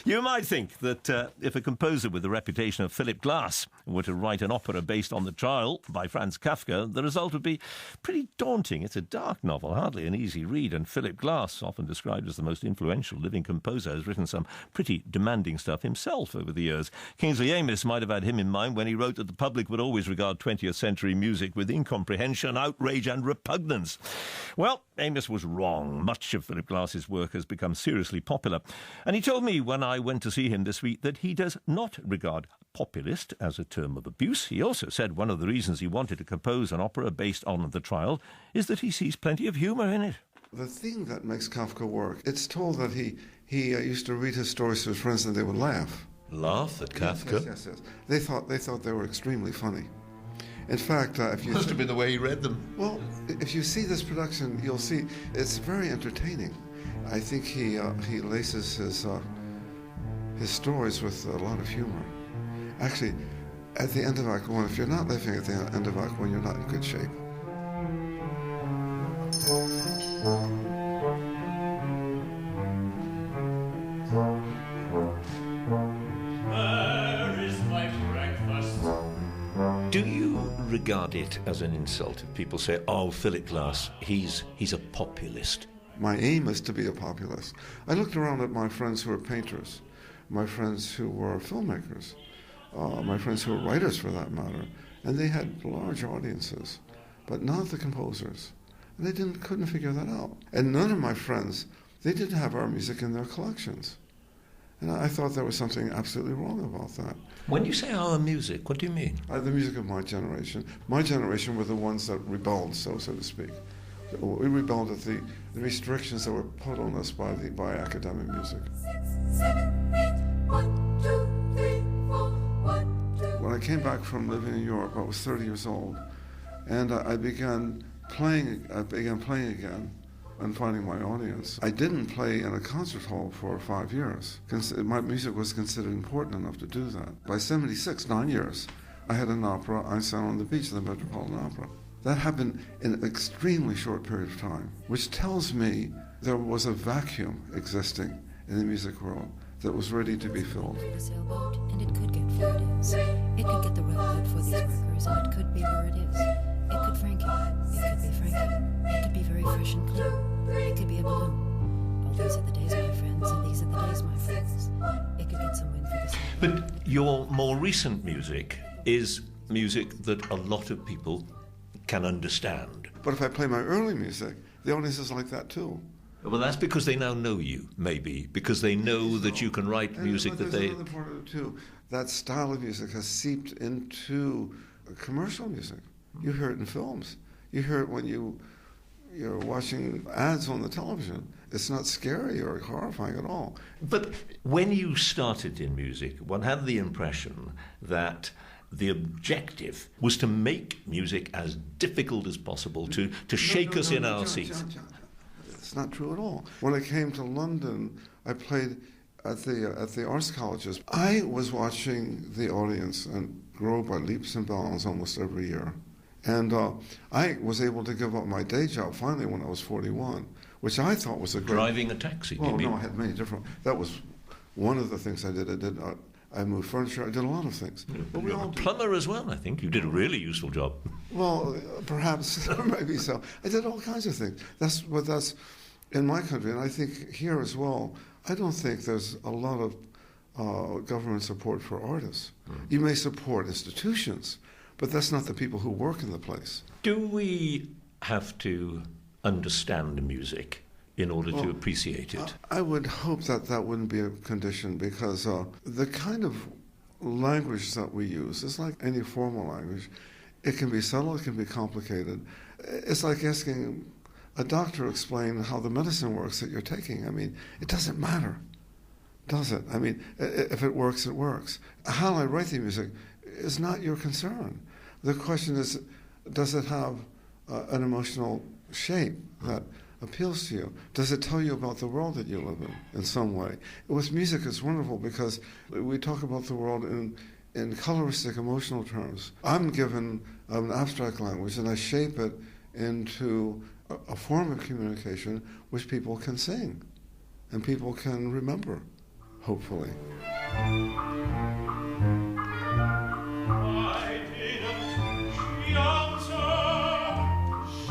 You might think that if a composer with the reputation of Philip Glass were to write an opera based on The Trial by Franz Kafka, the result would be pretty daunting. It's a dark novel, hardly an easy read, and Philip Glass, often described as the most influential living composer, has written some pretty demanding stuff himself over the years. Kingsley Amis might have had him in mind when he wrote that the public would always regard 20th century music with incomprehension, outrage and repugnance. Well, Amis was wrong. Much of Philip Glass's work has become seriously popular. And he told me when I went to see him this week that he does not regard populist as a term of abuse. He also said one of the reasons he wanted to compose an opera based on The Trial is that he sees plenty of humour in it. The thing that makes Kafka work, it's told that he used to read his stories to his friends and they would laugh. Laugh at Kafka? Yes. They thought they were extremely funny. In fact, if you... Must have been the way he read them. Well, if you see this production, you'll see it's very entertaining. I think he laces his stories with a lot of humor. Actually, at the end of Act One, if you're not laughing at the end of Act One, you're not in good shape. Where is my breakfast? Do you regard it as an insult if people say, oh, Philip Glass, he's a populist? My aim is to be a populist. I looked around at my friends who were painters, my friends who were filmmakers, my friends who were writers for that matter, and they had large audiences, but not the composers. And they couldn't figure that out. And none of my friends, they didn't have our music in their collections. And I thought there was something absolutely wrong about that. When you say our music, what do you mean? The music of my generation. My generation were the ones that rebelled, so to speak. We rebelled at the restrictions that were put on us by academic music. 6, 7, 8, 1, 2, 3, 4, 1, 2. When I came back from living in Europe, I was 30 years old, and I began playing again and finding my audience. I didn't play in a concert hall for 5 years. My music was considered important enough to do that. By 76, 9 years, I had an opera, Einstein on the Beach, the Metropolitan Opera. That happened in an extremely short period of time, which tells me there was a vacuum existing in the music world that was ready to be filled. The sailboat, and it could get where it is. It could get the railroad for these workers, and it could be where it is. It could Frankie. It could be Frankie. It could be very fresh and clean. It could be a balloon. Oh, these are the days, my friends, and these are the days, my friends. It could get some wind for the sailboat. But your more recent music is music that a lot of people can understand. But if I play my early music, the audience is like that too. Well, that's because they now know you, maybe, because they know that you can write music that they... There's another part of it too. That style of music has seeped into commercial music. You hear it in films. You hear it when you're watching ads on the television. It's not scary or horrifying at all. But when you started in music, one had the impression that the objective was to make music as difficult as possible, to shake us in our seats. John. It's not true at all. When I came to London, I played at the arts colleges. I was watching the audience and grow by leaps and bounds almost every year. And I was able to give up my day job finally when I was 41, which I thought was a great... Driving a taxi, well, you mean? No, I had many different... That was one of the things I did. I moved furniture. I did a lot of things. But you're a plumber as well, I think. You did a really useful job. Well, perhaps, maybe so. I did all kinds of things. That's in my country, and I think here as well, I don't think there's a lot of government support for artists. You may support institutions, but that's not the people who work in the place. Do we have to understand music in order to appreciate it? I would hope that wouldn't be a condition, because the kind of language that we use is like any formal language. It can be subtle, it can be complicated. It's like asking a doctor to explain how the medicine works that you're taking. I mean, it doesn't matter, does it? I mean, if it works, it works. How I write the music is not your concern. The question is, does it have an emotional shape that appeals to you? Does it tell you about the world that you live in some way? With music, it's wonderful because we talk about the world in coloristic, emotional terms. I'm given an abstract language and I shape it into a form of communication which people can sing and people can remember. hopefully. Why didn't she answer?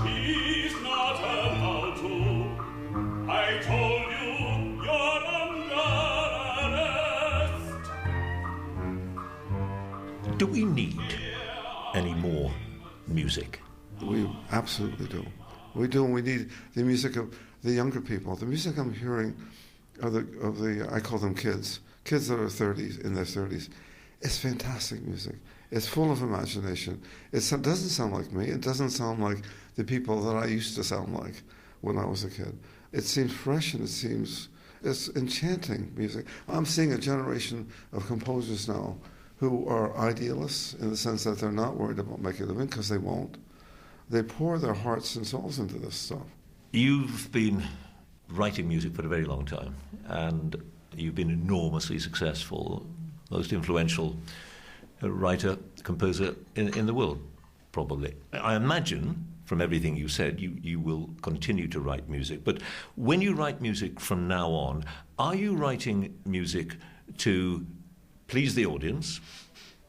She's not allowed to. I told you you're under arrest. Do we need any more music? We absolutely do. We do, and we need the music of the younger people. The music I'm hearing of the I call them kids that are 30s, in their 30s. It's fantastic music. It's full of imagination. It doesn't sound like me. It doesn't sound like the people that I used to sound like when I was a kid. It seems fresh, and it's enchanting music. I'm seeing a generation of composers now who are idealists in the sense that they're not worried about making a living, because they won't. They pour their hearts and souls into this stuff. You've been writing music for a very long time, and you've been enormously successful, most influential writer, composer in the world, probably. I imagine, from everything you said, you will continue to write music. But when you write music from now on, are you writing music to please the audience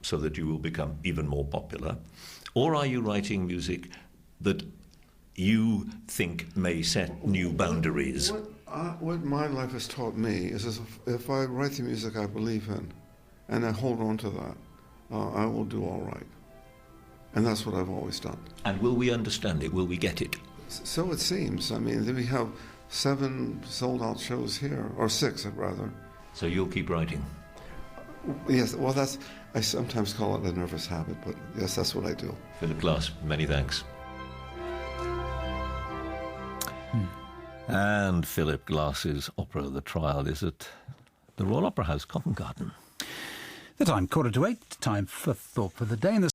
so that you will become even more popular? Or are you writing music that you think may set new boundaries? What my life has taught me is if I write the music I believe in, and I hold on to that, I will do all right. And that's what I've always done. And will we understand it? Will we get it? So it seems. I mean, we have 7 sold-out shows here, or 6, rather. So you'll keep writing? Yes, well, I sometimes call it a nervous habit, but yes, that's what I do. Philip Glass, many thanks. And Philip Glass's opera, The Trial, is at the Royal Opera House, Covent Garden. The time 7:45, time for Thought for the Day. And